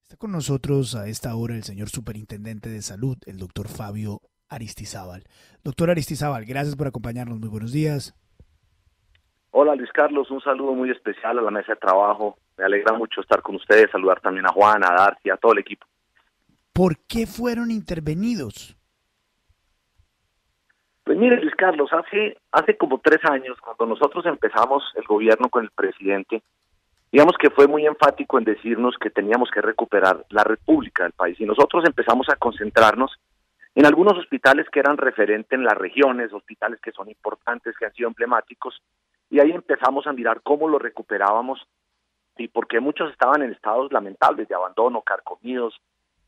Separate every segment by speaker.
Speaker 1: Está con nosotros a esta hora el señor Superintendente de Salud, el doctor Fabio Aristizábal. Doctor Aristizábal, gracias por acompañarnos. Muy buenos días.
Speaker 2: Hola Luis Carlos, un saludo muy especial a la mesa de trabajo. Me alegra mucho estar con ustedes, saludar también a Juan, a Darcy, a todo el equipo.
Speaker 1: ¿Por qué fueron intervenidos?
Speaker 2: Pues mire Luis Carlos, hace como 3 años, cuando nosotros empezamos el gobierno con el presidente, digamos que fue muy enfático en decirnos que teníamos que recuperar la red pública del país y nosotros empezamos a concentrarnos en algunos hospitales que eran referentes en las regiones, hospitales que son importantes, que han sido emblemáticos, y ahí empezamos a mirar cómo lo recuperábamos y porque muchos estaban en estados lamentables de abandono, carcomidos,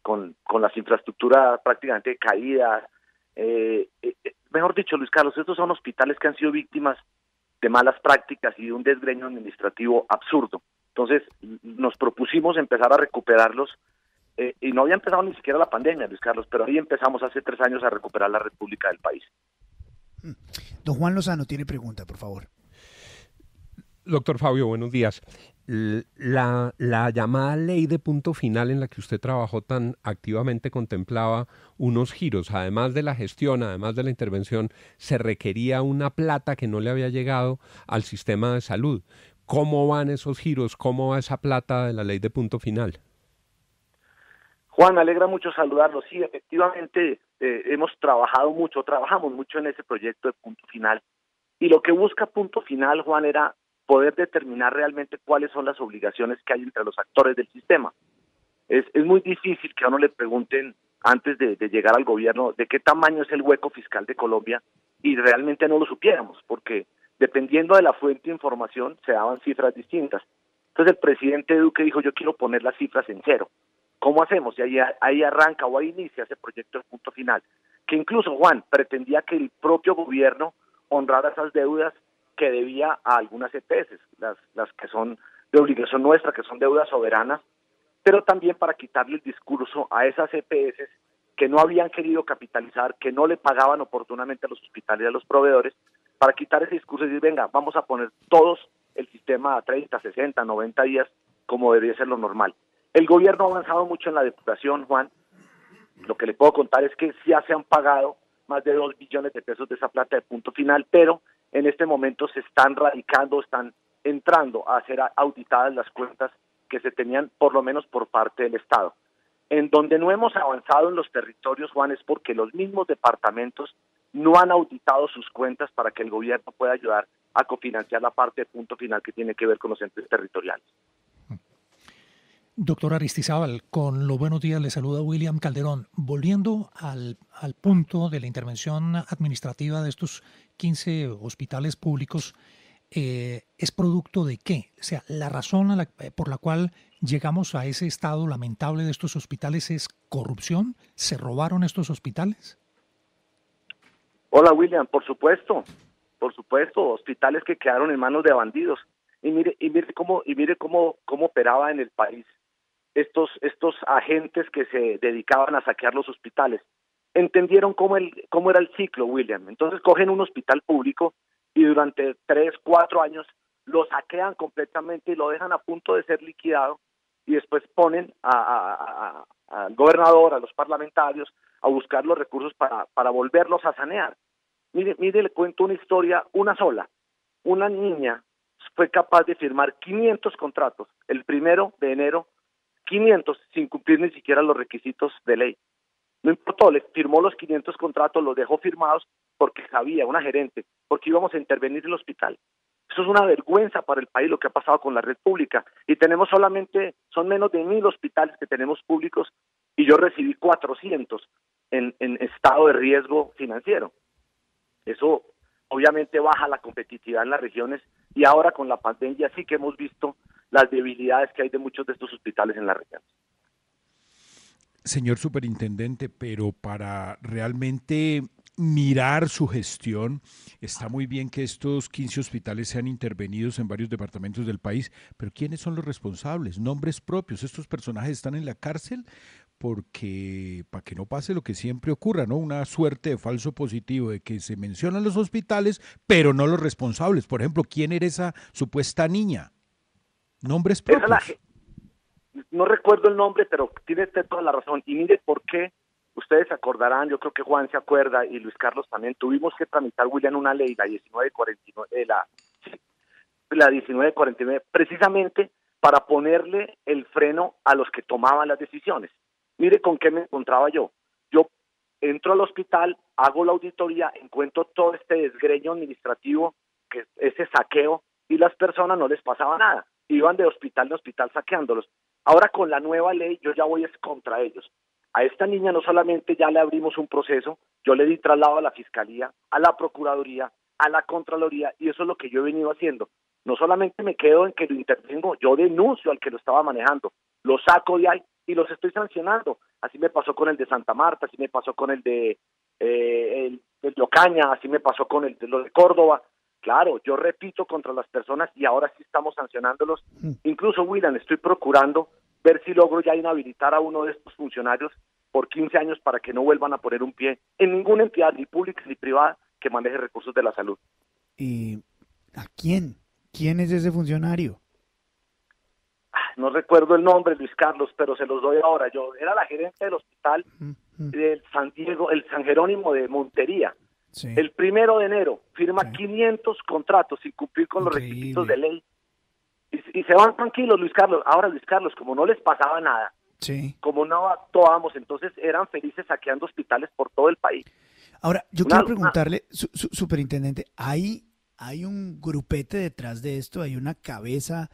Speaker 2: con las infraestructuras prácticamente caídas. Mejor dicho, Luis Carlos, estos son hospitales que han sido víctimas de malas prácticas y de un desgreño administrativo absurdo. Entonces, nos propusimos empezar a recuperarlos y no había empezado ni siquiera la pandemia, Luis Carlos, pero ahí empezamos hace 3 años a recuperar la red pública del país.
Speaker 1: Don Juan Lozano tiene pregunta, por favor.
Speaker 3: Doctor Fabio, buenos días. La llamada ley de punto final en la que usted trabajó tan activamente contemplaba unos giros. Además de la gestión, además de la intervención, se requería una plata que no le había llegado al sistema de salud. ¿Cómo van esos giros? ¿Cómo va esa plata de la ley de punto final?
Speaker 2: Juan, me alegra mucho saludarlo. Sí, efectivamente, trabajamos mucho en ese proyecto de punto final. Y lo que busca punto final, Juan, era poder determinar realmente cuáles son las obligaciones que hay entre los actores del sistema. Es muy difícil que a uno le pregunten antes de llegar al gobierno de qué tamaño es el hueco fiscal de Colombia y realmente no lo supiéramos, porque dependiendo de la fuente de información se daban cifras distintas. Entonces el presidente Duque dijo, yo quiero poner las cifras en cero. ¿Cómo hacemos? Y ahí arranca o ahí inicia ese proyecto de punto final, que incluso, Juan, pretendía que el propio gobierno honrara esas deudas que debía a algunas EPS, las que son de obligación nuestra, que son deudas soberanas, pero también para quitarle el discurso a esas EPS que no habían querido capitalizar, que no le pagaban oportunamente a los hospitales y a los proveedores, para quitar ese discurso y decir, venga, vamos a poner todos el sistema a 30, 60, 90 días, como debería ser lo normal. El gobierno ha avanzado mucho en la depuración, Juan. Lo que le puedo contar es que ya se han pagado más de 2 billones de pesos de esa plata de punto final, pero en este momento se están radicando, están entrando a ser auditadas las cuentas que se tenían por lo menos por parte del Estado. En donde no hemos avanzado en los territorios, Juan, es porque los mismos departamentos no han auditado sus cuentas para que el gobierno pueda ayudar a cofinanciar la parte de punto final que tiene que ver con los entes territoriales.
Speaker 4: Doctor Aristizábal, con los buenos días le saluda William Calderón. Volviendo al punto de la intervención administrativa de estos 15 hospitales públicos, ¿es producto de qué? O sea, la razón por la cual llegamos a ese estado lamentable de estos hospitales es corrupción. ¿Se robaron estos hospitales?
Speaker 2: Hola William, por supuesto, hospitales que quedaron en manos de bandidos. Y mire cómo operaba en el país estos agentes que se dedicaban a saquear los hospitales. Entendieron cómo era el ciclo, William. Entonces cogen un hospital público y durante 3, 4 años lo saquean completamente y lo dejan a punto de ser liquidado y después ponen al gobernador, a los parlamentarios, a buscar los recursos para volverlos a sanear. Mire, le cuento una historia, una sola. Una niña fue capaz de firmar 500 contratos el 1 de enero, 500 sin cumplir ni siquiera los requisitos de ley. No importó, le firmó los 500 contratos, los dejó firmados porque sabía, una gerente, porque íbamos a intervenir en el hospital. Eso es una vergüenza para el país lo que ha pasado con la red pública. Y son menos de 1.000 hospitales que tenemos públicos y yo recibí 400 en estado de riesgo financiero. Eso obviamente baja la competitividad en las regiones y ahora con la pandemia sí que hemos visto las debilidades que hay de muchos de estos hospitales en la región.
Speaker 5: Señor superintendente, pero para realmente mirar su gestión, está muy bien que estos 15 hospitales sean intervenidos en varios departamentos del país, pero ¿quiénes son los responsables? Nombres propios. Estos personajes están en la cárcel porque para que no pase lo que siempre ocurra, ¿no? Una suerte de falso positivo de que se mencionan los hospitales, pero no los responsables. Por ejemplo, ¿quién era esa supuesta niña? Nombres propios.
Speaker 2: no recuerdo el nombre, pero tiene usted toda la razón. Y mire por qué, ustedes se acordarán, yo creo que Juan se acuerda y Luis Carlos también, tuvimos que tramitar, William, una ley, la 1949, la 1949, precisamente para ponerle el freno a los que tomaban las decisiones. Mire con qué me encontraba yo. Yo entro al hospital, hago la auditoría, encuentro todo este desgreño administrativo, que ese saqueo, y las personas no les pasaba nada. Iban de hospital en hospital saqueándolos. Ahora con la nueva ley yo ya voy contra ellos. A esta niña no solamente ya le abrimos un proceso, yo le di traslado a la Fiscalía, a la Procuraduría, a la Contraloría, y eso es lo que yo he venido haciendo. No solamente me quedo en que lo intervengo, yo denuncio al que lo estaba manejando, lo saco de ahí y los estoy sancionando. Así me pasó con el de Santa Marta, así me pasó con el de el de Ocaña, así me pasó con el de lo de Córdoba. Claro, yo repito contra las personas y ahora sí estamos sancionándolos. Incluso, William, estoy procurando ver si logro ya inhabilitar a uno de estos funcionarios por 15 años para que no vuelvan a poner un pie en ninguna entidad, ni pública ni privada, que maneje recursos de la salud.
Speaker 1: ¿Y a quién? ¿Quién es ese funcionario?
Speaker 2: No recuerdo el nombre, Luis Carlos, pero se los doy ahora. Yo era la gerente del hospital del San Diego, el San Jerónimo de Montería.
Speaker 1: Sí.
Speaker 2: El 1 de enero firma
Speaker 1: Sí.
Speaker 2: 500 contratos sin cumplir con los
Speaker 1: Increíble.
Speaker 2: requisitos de ley. Y se van tranquilos, Luis Carlos. Ahora, Luis Carlos, como no les pasaba nada,
Speaker 1: Sí.
Speaker 2: como no actuábamos, entonces eran felices saqueando hospitales por todo el país.
Speaker 1: Ahora, yo quiero preguntarle, superintendente, ¿hay un grupete detrás de esto? ¿Hay una cabeza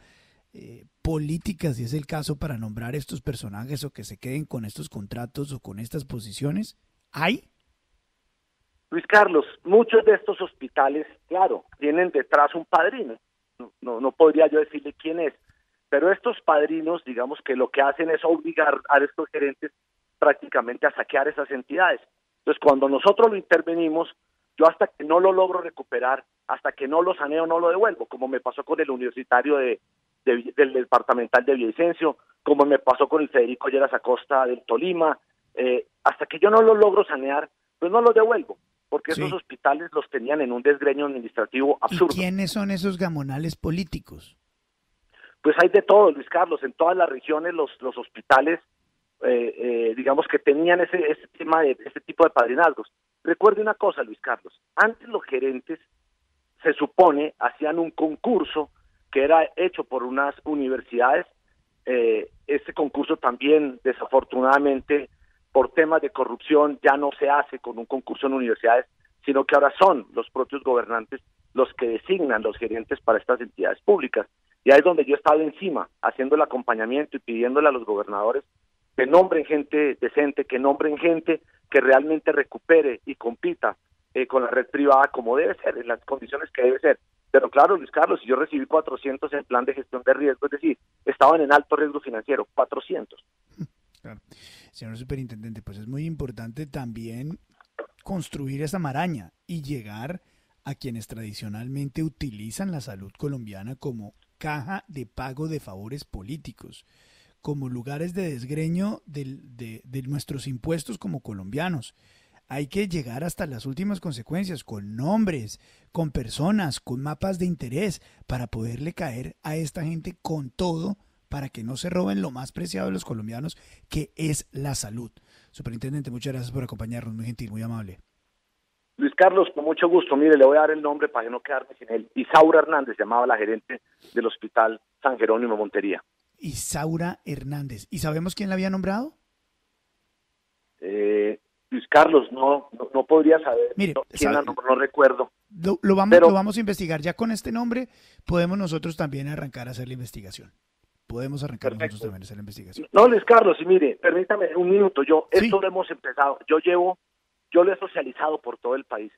Speaker 1: política, si es el caso, para nombrar estos personajes o que se queden con estos contratos o con estas posiciones? ¿Hay?
Speaker 2: Luis Carlos, muchos de estos hospitales, claro, tienen detrás un padrino. No podría yo decirle quién es, pero estos padrinos, digamos que lo que hacen es obligar a estos gerentes prácticamente a saquear esas entidades. Entonces, cuando nosotros lo intervenimos, yo hasta que no lo logro recuperar, hasta que no lo saneo, no lo devuelvo, como me pasó con el universitario del departamental de Villavicencio, como me pasó con el Federico Lleras Acosta del Tolima, hasta que yo no lo logro sanear, pues no lo devuelvo, porque
Speaker 1: Sí.
Speaker 2: esos hospitales los tenían en un desgreño administrativo absurdo.
Speaker 1: ¿Y quiénes son esos gamonales políticos?
Speaker 2: Pues hay de todo, Luis Carlos, en todas las regiones los hospitales, digamos que tenían ese tipo de padrinazgos. Recuerde una cosa, Luis Carlos, antes los gerentes, se supone, hacían un concurso que era hecho por unas universidades. Ese concurso también, desafortunadamente, por temas de corrupción, ya no se hace con un concurso en universidades, sino que ahora son los propios gobernantes los que designan los gerentes para estas entidades públicas. Y ahí es donde yo he estado encima, haciendo el acompañamiento y pidiéndole a los gobernadores que nombren gente decente, que nombren gente que realmente recupere y compita con la red privada como debe ser, en las condiciones que debe ser. Pero claro, Luis Carlos, si yo recibí 400 en plan de gestión de riesgo, es decir, estaban en alto riesgo financiero, 400.
Speaker 1: Claro. Señor superintendente, pues es muy importante también construir esa maraña y llegar a quienes tradicionalmente utilizan la salud colombiana como caja de pago de favores políticos, como lugares de desgreño de nuestros impuestos como colombianos. Hay que llegar hasta las últimas consecuencias, con nombres, con personas, con mapas de interés, para poderle caer a esta gente con todo, para que no se roben lo más preciado de los colombianos, que es la salud. Superintendente, muchas gracias por acompañarnos, muy gentil, muy amable.
Speaker 2: Luis Carlos, con mucho gusto. Mire, le voy a dar el nombre para no quedarme sin él. Isaura Hernández, llamaba la gerente del Hospital San Jerónimo Montería.
Speaker 1: Isaura Hernández. ¿Y sabemos quién la había nombrado?
Speaker 2: Luis Carlos, no podría saber.
Speaker 1: Mire,
Speaker 2: quién no recuerdo.
Speaker 1: Lo vamos a investigar. Ya con este nombre podemos nosotros también arrancar a hacer la investigación. Podemos arrancar nosotros también a hacer la investigación.
Speaker 2: No, Luis Carlos, y mire, permítame un minuto. Esto lo hemos empezado. Yo lo he socializado por todo el país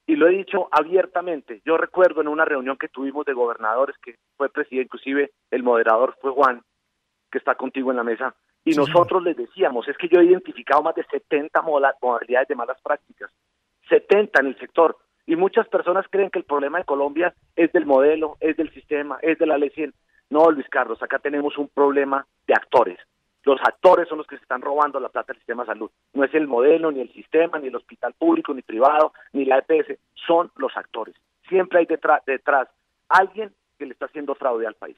Speaker 2: y lo he dicho abiertamente. Yo recuerdo en una reunión que tuvimos de gobernadores, que fue presidente, inclusive el moderador fue Juan, que está contigo en la mesa, y sí, nosotros les decíamos, es que yo he identificado más de 70 modalidades de malas prácticas, 70 en el sector, y muchas personas creen que el problema de Colombia es del modelo, es del sistema, es de la ley 100. No, Luis Carlos, acá tenemos un problema de actores. Los actores son los que se están robando la plata del sistema de salud. No es el modelo, ni el sistema, ni el hospital público, ni privado, ni la EPS. Son los actores. Siempre hay detrás alguien que le está haciendo fraude al país.